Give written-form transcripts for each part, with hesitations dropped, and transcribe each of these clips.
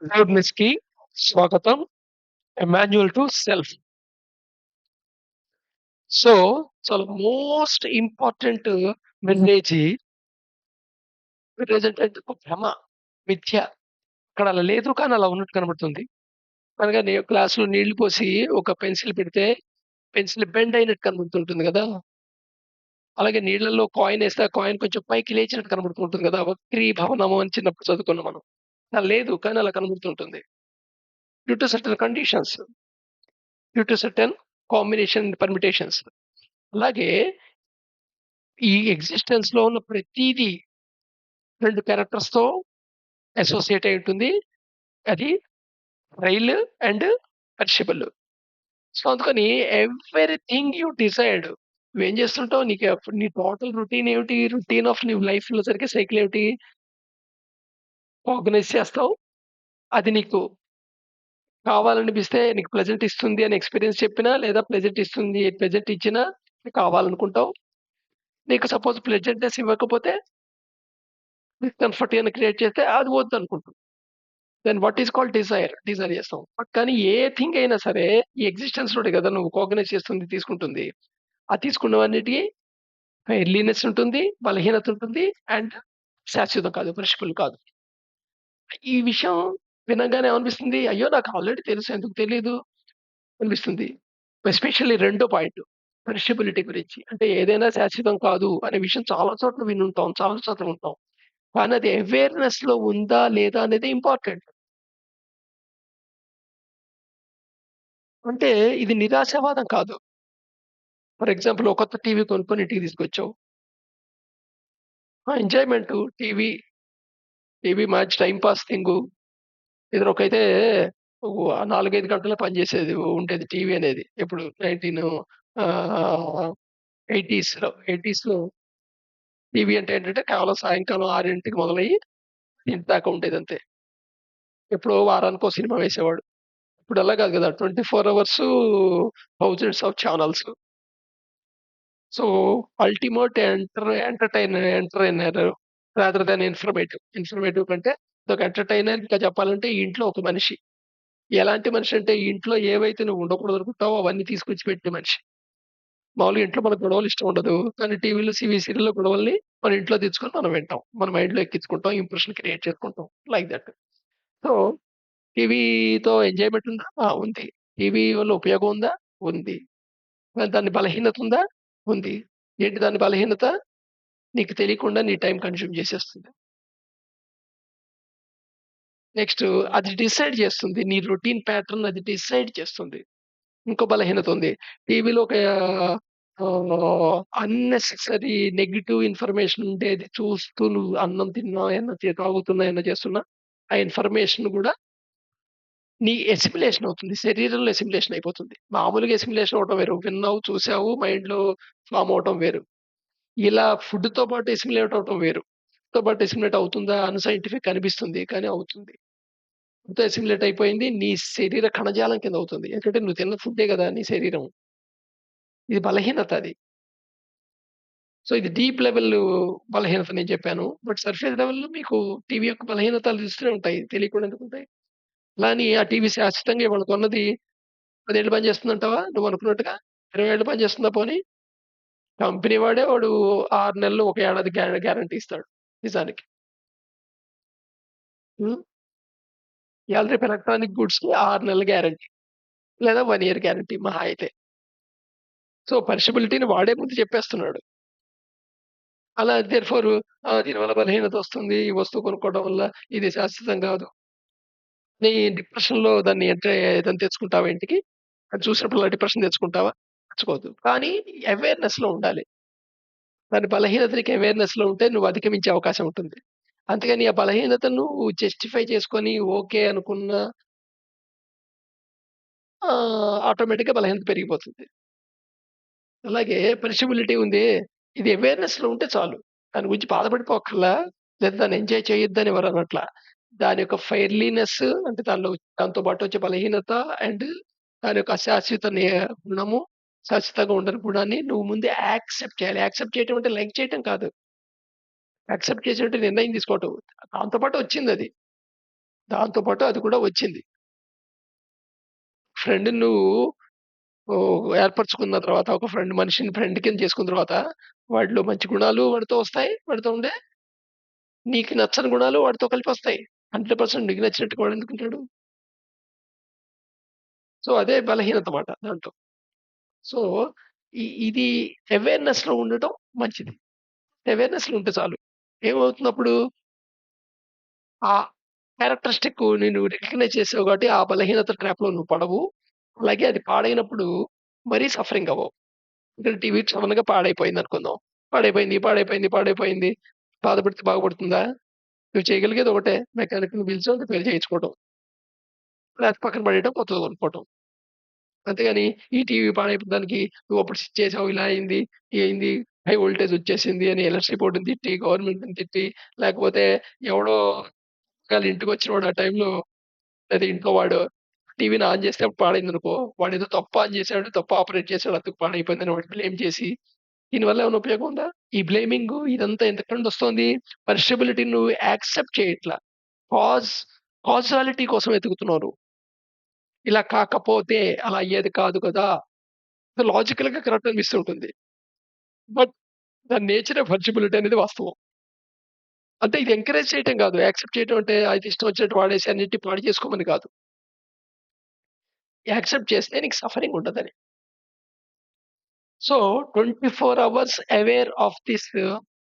అవేర్‌నెస్‌కి స్వాగతం. A manual to self. So, చాలా most important message ఏంటంటే ఒక భ్రమ, మిథ్య. అక్కడ అలా లేదు కానీ అలా ఉన్నట్టు కనబడుతుంది. అనగా క్లాస్‌లో నీళ్లు పోసి ఒక పెన్సిల్ పెడితే పెన్సిల్ బెండ్ అయినట్టు కనబడుతుంటుంది గదా! అలాగే నీళ్ళల్లో కాయినేస్తే ఆ కాయిన్ కొంచెం పైకి లేచినట్టు కనబడుతూ ఉంటుంది గదా! వక్రీభవనము అని చిన్నప్పుడు చదువుకున్నాం మనం. అలా లేదు కానీ అలా కనబడుతుంటుంది. Due to certain conditions, due to certain combination permutations. అలాగే ఈ ఎగ్జిస్టెన్స్‌లో ఉన్న ప్రతీదీ 2 క్యారెక్టర్స్‌తో అసోసియేట్ అయి ఉంటుంది. అది రైల్ అండ్ పర్షిబుల్. సో, అందుకని ఎవ్రీథింగ్ యూ డిసైడ్ నువ్వేం చేస్తుంటావు? నీ టోటల్ రొటీన్ ఏమిటి? రొటీన్ ఆఫ్ నీ లైఫ్‌లో జరిగే సైకిల్ ఏమిటి? ఆర్గనైజ్ చేస్తావు. అది నీకు కావాలనిపిస్తే నీకు ప్లెజెంట్ ఇస్తుంది అని ఎక్స్‌పీరియన్స్ చెప్పినా, లేదా ప్లెజెంట్ ఇచ్చినా కావాలనుకుంటావు. నీకు సపోజ్ ప్లెజెంట్‌నెస్ ఇవ్వకపోతే డిస్కంఫర్ట్ ఏమైనా క్రియేట్ చేస్తే అది వద్దనుకుంటావు. Then what is called desire చేస్తాం. కానీ ఏ థింగ్ అయినా సరే ఈ ఎగ్జిస్టెన్స్‌లోనే కదా నువ్వు కాగ్నైజ్ చేస్తుంది, తీసుకుంటుంది. ఆ తీసుకున్నవన్నిటికి ఎర్లీనెస్ ఉంటుంది, బలహీనత ఉంటుంది అండ్ శాశ్వతం కాదు, ప్రెషబుల్ కాదు. ఈ విషయం వినంగానే ఏమనిపిస్తుంది? అయ్యో! నాకు ఆల్రెడీ తెలుసు ఎందుకు తెలీదు అనిపిస్తుంది. ఎస్పెషల్లీ రెండో పాయింట్ పెరిషబిలిటీ గురించి. అంటే ఏదైనా శాశ్వతం కాదు అనే విషయం చాలా చోట్ల వినుంటాం. చాలా చోట్ల ఉంటాం. కానీ అది అవేర్‌నెస్‌లో ఉందా? లేదా? అనేది ఇంపార్టెంట్. అంటే ఇది నిరాశావాదం కాదు. ఫర్ ఎగ్జాంపుల్ ఒక కొత్త టీవీ కొనుక్కొని ఇంటికి తీసుకొచ్చావు. ఆ! Enjoyment TV match time pass thing. ఇదివరకైతే 4, 5 గంటలే పనిచేసేది ఉండేది టీవీ అనేది. ఎప్పుడు 80స్‌లో టీవీ అంటే ఏంటంటే కేవలం సాయంకాలం 6కి మొదలయ్యి 10 దాకా ఉండేదంతే. ఎప్పుడో వారానికో సినిమా వేసేవాడు. ఇప్పుడు అలా కాదు కదా! 24 hours thousands of channels. So, ultimate entertainer rather than informative. Informative కంటే అదొక ఎంటర్‌టైనర్ ఇంకా చెప్పాలంటే ఈ ఇంట్లో ఒక మనిషి. ఎలాంటి మనిషి అంటే ఈ ఇంట్లో ఏవైతే నువ్వు ఉండకూడదనుకుంటావో అవన్నీ తీసుకొచ్చి పెట్టే మనిషి. మామూలుగా ఇంట్లో మనకు గొడవలు ఇష్టం ఉండదు. కానీ టీవీలో, సీరియల్‌లో గొడవల్ని మన ఇంట్లో తెచ్చుకొని మనం వింటాం. మన మైండ్‌లో ఎక్కించుకుంటాం. ఇంప్రెషన్ క్రియేట్ చేసుకుంటాం. Like that. సో, టీవీతో ఎంజాయ్‌మెంట్ ఉందా? ఆ! ఉంది. టీవీ వల్ల ఉపయోగం ఉందా? ఉంది. మరి దాని బలహీనత ఉందా? ఉంది. ఏంటి దాని బలహీనత? నీకు తెలియకుండా నీ టైమ్ కన్జ్యూమ్ చేసేస్తుంది. నెక్స్ట్ అది డిసైడ్ చేస్తుంది. నీ రొటీన్ ప్యాటర్న్ అది డిసైడ్ చేస్తుంది. ఇంకో బలహీనత ఉంది. టీవీలో ఒక అన్నెసెసరీ నెగెటివ్ ఇన్ఫర్మేషన్ ఉండేది చూస్తూ నువ్వు అన్నం తిన్నా, తాగుతున్నా, ఏమన్నా చేస్తున్నా, ఆ ఇన్ఫర్మేషన్ గూడా నీ అసిమిలేషన్ అవుతుంది. శరీరంలో అసిమిలేషన్ అయిపోతుంది. మామూలుగా అసిమిలేషన్ అవ్వటం వేరు. విన్నావు, చూసావు, మైండ్‌లో ఫార్మ్ అవ్వటం వేరు. ఇలా ఫుడ్‌తో పాటు అసిమిలేట్ అవ్వటం వేరు. ఫుడ్‌తో పాటు అసిమిలేట్ అవుతుందా? అన్‌సైంటిఫిక్ అనిపిస్తుంది. కానీ అవుతుంది. ఫుడ్‌తో అసిమిలేట్ అయిపోయింది. నీ శరీర కణజాలం కింద అవుతుంది. ఎందుకంటే నువ్వు తిన్న ఫుడ్డే గదా! నీ శరీరం. ఇది బలహీనత అది. సో, ఇది డీప్ లెవెల్ బలహీనత నేను చెప్పాను. బట్ సర్ఫేస్ లెవెల్‌లో మీకు టీవీ యొక్క బలహీనతలు తెలుస్తూనే ఉంటాయి. తెలియకుండా ఎందుకుంటాయి? అలా అని ఆ టీవీ శాశ్వతంగా ఇవాళ కొన్నది 10 ఏళ్ళు పనిచేస్తుందంటావా? నువ్వనుకున్నట్టుగా? 20 ఏళ్ళు పనిచేస్తుందా పోనీ? కంపెనీ వాడు 6 నెలలు, ఒక ఏడాది గ్యారంటీ ఇస్తాడు నిజానికి. హ్మ్. ఇయాల రేపు ఎలక్ట్రానిక్ గూడ్స్‌కి 6 నెలల గ్యారంటీ లేదా 1 ఇయర్ గ్యారంటీ మహా అయితే. సో, పర్షబిలిటీని వాడే ముందు చెప్పేస్తున్నాడు. అలా దేర్‌ఫోర్ దీనివల్ల బలహీనతొస్తుంది. ఈ వస్తువు కొనుక్కోవడం వల్ల ఇది శాశ్వతం గాదు. నీ డిప్రెషన్‌లో దాన్ని తెచ్చుకుంటావా ఇంటికి? అది చూసినప్పుడల్లా డిప్రెషన్ తెచ్చుకుంటావా? తెచ్చుకోవద్దు. కానీ అవేర్‌నెస్‌లో ఉండాలి. దాని బలహీనత నీకు అవేర్‌నెస్‌లో ఉంటే నువ్వు అధిగమించే అవకాశం ఉంటుంది. అంతేగాని ఆ బలహీనతను నువ్వు జస్టిఫై చేసుకొని ఓకే అనుకున్న ఆటోమేటిక్‌గా బలహీనత పెరిగిపోతుంది. అలాగే పర్షబిలిటీ ఉంది. ఇది అవేర్‌నెస్‌లో ఉంటే చాలు. దాని గురించి బాధపడిపోక్కర్లా. లేదా దాన్ని ఎంజాయ్ చేయొద్దని ఎవరు అనట్లా. దాని యొక్క ఫెయిర్లీనెస్ అంటే దాంతో పాటు వచ్చే బలహీనత అండ్ దాని యొక్క అశాశ్వత గుణము, శాశ్వతంగా ఉండని గుణాన్ని నువ్వు ముందే యాక్సెప్ట్ చేయాలి. యాక్సెప్ట్ చేయటం అంటే లైక్ చేయటం కాదు. యాక్సెప్ట్ చేసేటువంటి నిర్ణయం తీసుకోవటం. దాంతో పాటు వచ్చిందది. దాంతో పాటు అది కూడా వచ్చింది. ఫ్రెండ్‌ని నువ్వు ఏర్పరచుకున్న తర్వాత ఒక మనిషిని ఫ్రెండ్ కింద చేసుకున్న తర్వాత వాడిలో మంచి గుణాలు వాడితో వస్తాయి. వాడితో ఉండే నీకు నచ్చని గుణాలు వాడితో కలిపొస్తాయి. 100% నీకు నచ్చినట్టుగా వాడెందుకుంటాడు? సో, అదే బలహీనత మాట దాంట్లో. సో, ఇది అవేర్‌నెస్‌లో ఉండటం మంచిది. అవేర్‌నెస్‌లో ఉంటే చాలు. ఏమవుతుందప్పుడు ఆ క్యారెక్టరిస్టిక్ నేను రికగ్నైజ్ చేసావు కాబట్టి ఆ బలహీనత ట్రాప్‌లో నువ్వు పడవు. అలాగే అది పాడైనప్పుడు మరీ సఫరింగ్ అవ్వవు. ఇక్కడ టీవీ సడెన్‌గా పాడైపోయిందనుకుందాం. పాడైపోయింది. బాధపడితే బాగుపడుతుందా? నువ్వు చేయగలిగేది ఒకటే మెకానిక్‌ని పిలిచో రిపేర్ చేయించుకోవటం. లేకపోతే పక్కన పడేయటం, కొత్తది కొనుక్కోవటం. అంతేగాని ఈ టీవీ పాడైపోవడానికి నువ్వప్పుడు స్విచ్ చేసావు, ఇలా అయింది, అయింది, హై వోల్టేజ్ వచ్చేసింది అని ఎలక్ట్రిసిటీ బోర్డ్‌ని తిట్టి, గవర్నమెంట్‌ని తిట్టి, లేకపోతే ఎవడో ఒకళ్ళ ఇంటికొచ్చినోడు ఆ టైంలో లేదా ఇంట్లో వాడు టీవీని ఆన్ చేస్తే అప్పుడు పాడైందనుకో, వాడేదో తప్పు ఆన్ చేసాడు, తప్పు ఆపరేట్ చేసాడు అందుకు పాడైపోయిందని వాడిని బ్లేమ్ చేసి, దీనివల్ల ఏమైనా ఉపయోగం ఉందా? ఈ బ్లేమింగు ఇదంతా ఎక్కడి నుండొస్తోంది? పర్షిబిలిటీని నువ్వు యాక్సెప్ట్ చేయట్ల. కాజ్ కాజాలిటీ కోసం వెతుకుతున్నావు నువ్వు. ఇలా కాకపోతే అలా అయ్యేది కాదు కదా! లాజికల్‌గా కరెక్ట్ అనిపిస్తుంటుంది. బట్ దాని నేచరే ఫర్జిబిలిటీ అనేది వాస్తవం. అంటే ఇది ఎంకరేజ్ చేయటం గాదు. యాక్సెప్ట్ చేయటం అంటే అయితే ఇష్టం వచ్చినట్టు వాడేసి అన్నిటిని పాడు చేసుకోమని గాదు. యాక్సెప్ట్ చేస్తే నీకు సఫరింగ్ ఉండదని. So, 24 hours aware of this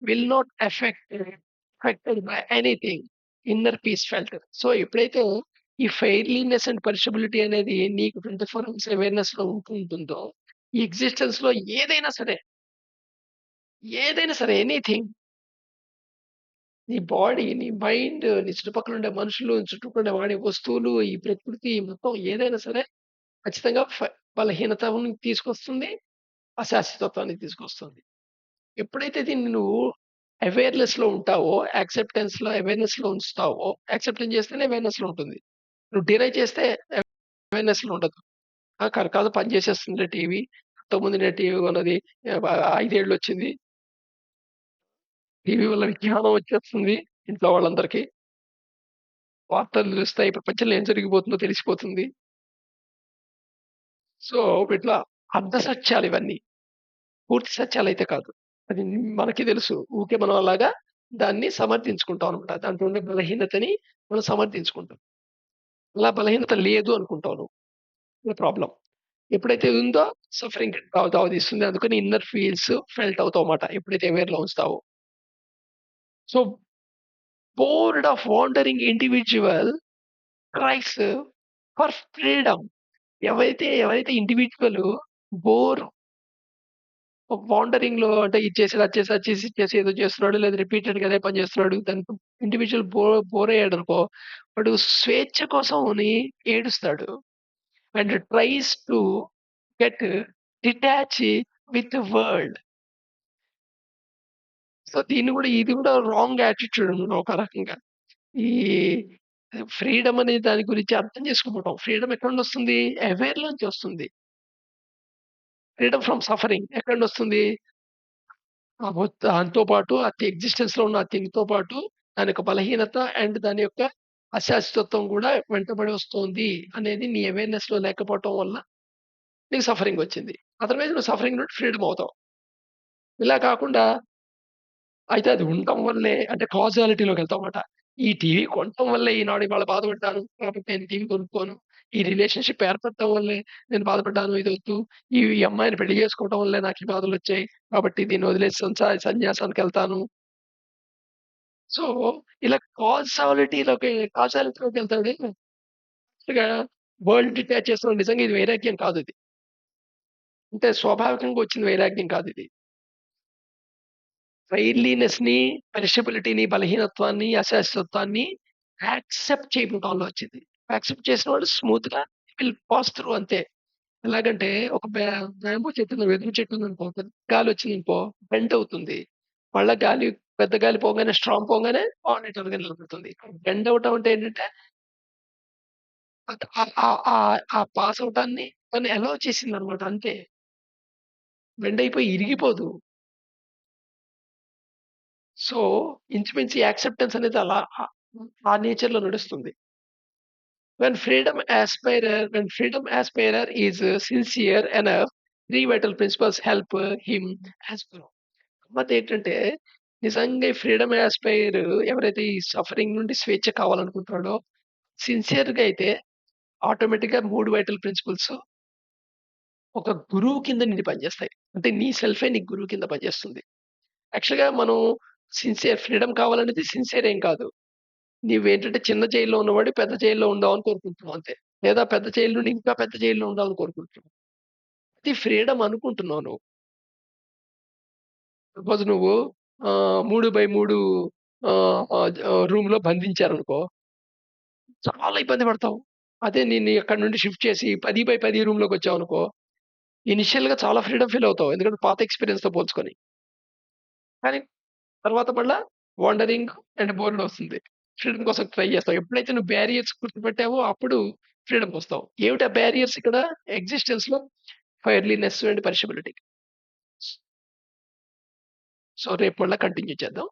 will not affected by anything. Inner peace felt. So, ఎప్పుడైతే ఈ ఫెయిర్లీనెస్ అండ్ పర్షిబిలిటీ అనేది నీకు 24 అవర్స్ అవేర్‌నెస్‌లో ఉంటుందో, ఈ ఎగ్జిస్టెన్స్‌లో ఏదైనా సరే ఎనీథింగ్ నీ బాడీ, నీ మైండ్, నీ చుట్టుపక్కల ఉండే మనుషులు, చుట్టుపక్కల ఉండే వాడే వస్తువులు, ఈ ప్రకృతి మొత్తం ఏదైనా సరే ఖచ్చితంగా బలహీనతని తీసుకొస్తుంది. అశాశ్వతత్వాన్ని తీసుకొస్తుంది. ఎప్పుడైతే దీన్ని నువ్వు అవేర్‌నెస్‌లో ఉంటావో, అవేర్‌నెస్‌లో ఉంచుతావో, యాక్సెప్టెన్స్ చేస్తేనే అవేర్‌నెస్‌లో ఉంటుంది. నువ్వు డినై చేస్తే అవేర్‌నెస్‌లో ఉండదు. ఆ! కాదు పని చేసేస్తుంది టీవీ. ఇంతకుముందు నేను టీవీ కొన్నది 5 ఏళ్లొచ్చింది. టీవీ వల్ల జ్ఞానం వచ్చేస్తుంది ఇంట్లో వాళ్ళందరికీ. వార్తలు తెలుస్తాయి. ప్రపంచంలో ఏం జరిగిపోతుందో తెలిసిపోతుంది. సో, ఇట్లా అర్ధ సత్యాలివన్నీ. పూర్తి సత్యాలైతే కాదు. అది మనకి తెలుసు. ఊకే మనం అలాగా దాన్ని సమర్థించుకుంటాం అన్నమాట. దాంట్లో ఉండే బలహీనతని మనం సమర్థించుకుంటాం. అలా బలహీనత లేదు అనుకుంటావు నువ్వు. అది ప్రాబ్లమ్. ఎప్పుడైతే ఉందో సఫరింగ్ దావతీస్తుంది. అందుకని ఇన్నర్ ఫెల్ట్ అవుతావమాట. ఎప్పుడైతే అవేర్‌లో ఉంచుతావో. So, bored of wandering individual cries for freedom. ఎవరైతే ఇండివిడ్యువల్ బోర్ వాండరింగ్‌లో అంటే ఇది చేసేది, అది చేసి, అది చేసి, ఇది చేసి ఏదో చేస్తున్నాడు. లేదా రిపీటెడ్‌గా అదే పని చేస్తున్నాడు. దానికి ఇండివిడ్యువల్ బోర్ అయ్యాడనుకో, వాడు స్వేచ్ఛ కోసమని ఏడుస్తాడు. And tries to get detach with the world. So, ఇది కూడా రాంగ్ యాటిట్యూడ్ ఒక రకంగా. ఈ ఫ్రీడమ్ అనే దాని గురించి అర్థం చేసుకోకపోవటం. ఫ్రీడమ్ ఎక్కడి నుండొస్తుంది? అవేర్‌లోంచి వస్తుంది. ఫ్రీడమ్ ఫ్రమ్ సఫరింగ్ ఎక్కడి నుండొస్తుంది? దాంతో పాటు ఎగ్జిస్టెన్స్‌లో ఉన్న ఆ థింగ్‌తో పాటు దాని యొక్క బలహీనత అండ్ దాని యొక్క అశాశ్వతత్వం గూడా వెంటబడి వస్తోంది అనేది నీ అవేర్‌నెస్‌లో లేకపోవటం వల్ల నీకు సఫరింగొచ్చింది. అదర్‌వైస్ నువ్వు సఫరింగ్ నుండి ఫ్రీడమ్ అవుతావు. ఇలా కాకుండా అయితే అది ఉండటం వల్లే అంటే కాజాలిటీలోకెళ్తామమాట. ఈ టీవీ కొనటం వల్లే ఇవాళ బాధపడ్డాను. కాబట్టి నేను టీవీ కొనుక్కోను. ఈ రిలేషన్‌షిప్ ఏర్పడటం వల్లే నేను బాధపడ్డాను. ఇదొద్దు. ఈ అమ్మాయిని పెళ్లి చేసుకోవటం వల్లే నాకు ఈ బాధలొచ్చాయి. కాబట్టి దీన్ని వదిలేసి సన్యాసానికెళ్తాను. సో, ఇలా కాజాలిటీలోకెళ్తాడు. కొత్తగా వరల్డ్ డిటాచ్ చేస్తున్నాడు. నిజంగా ఇది వైరాగ్యం కాదిది. అంటే స్వాభావికంగా వచ్చిన వైరాగ్యం కాదిది. ఫెయిర్లీనెస్‌ని, పెరిషబిలిటీని, బలహీనత్వాన్ని, అశాశ్వతత్వాన్ని యాక్సెప్ట్ చేయటంలో వచ్చింది. యాక్సెప్ట్ చేసినవాడు స్మూత్‌గా పాస్ త్రూ అంతే. ఎలాగంటే ఒక బ్యాంబూ చెట్టు వెదురు చెట్టు ఉందనుకో, పెద్ద గాలొచ్చిందనుకో బెండ్ అవుతుంది. మళ్ళా పెద్ద గాలి పోగానే, స్ట్రాంగ్ పోగానే ఆన్ నిలబడుతుంది. బెండ్ అవ్వటం అంటే ఏంటంటే ఆ పాస్ అవ్వటాన్ని తను అలౌ చేసిందనమాట అంతే. బెండ్ అయిపోయి ఇరిగిపోదు. సో, ఇంచుమించు యాక్సెప్టెన్స్ అనేది అలా ఆ నేచర్‌లో నడుస్తుంది. when freedom aspirer is sincere enough, 3 vital principles help him as grow. గమ్మత్తేంటంటే నిజంగా ఈ ఫ్రీడమ్ యాస్పైర్ ఎవరైతే ఈ సఫరింగ్ నుండి స్వేచ్ఛ కావాలనుకుంటున్నాడో సిన్సియర్‌గా అయితే ఆటోమేటిక్‌గా 3 వైటల్ ప్రిన్సిపల్స్ ఒక గురువు కింద నిన్ను పనిచేస్తాయి. అంటే నీ సెల్ఫే నీకు గురువు కింద పనిచేస్తుంది. యాక్చువల్‌గా మనం సిన్సియర్ ఫ్రీడమ్ కావాలనేది సిన్సియర్ ఏం కాదు. నీవేంటంటే చిన్న జైల్‌లో ఉన్నవాడు పెద్ద జైల్‌లో ఉందామని కోరుకుంటున్నావు అంతే. లేదా పెద్ద జైలు నుండి ఇంకా పెద్ద జైల్‌లో ఉండాలని కోరుకుంటున్నావు. అది ఫ్రీడమ్ అనుకుంటున్నావు నువ్వు. సపోజ్ నువ్వు 3/3 రూమ్‌లో బంధించారనుకో, చాలా ఇబ్బంది పడతావు. అదే నిన్ను అక్కడి నుండి షిఫ్ట్ చేసి 10/10 రూమ్‌లోకొచ్చావనుకో, ఇనిషియల్‌గా చాలా ఫ్రీడమ్ ఫీల్ అవుతావు. ఎందుకంటే పాత ఎక్స్‌పీరియన్స్‌తో పోల్చుకొని. కానీ తర్వాత మళ్ళా వాండరింగ్ అండ్ బోర్డ్ వస్తుంది. ఫ్రీడమ్ కోసం ట్రై చేస్తావు. ఎప్పుడైతే నువ్వు బ్యారియర్స్ గుర్తుపెట్టావో అప్పుడు ఫ్రీడమ్‌కొస్తావు. ఏమిటి ఆ బ్యారియర్స్ ఇక్కడ ఎగ్జిస్టెన్స్‌లో ఫెయిర్లీనెస్ అండ్ పనిషబిలిటీ. సో, రేపు మళ్ళా కంటిన్యూ చేద్దాం.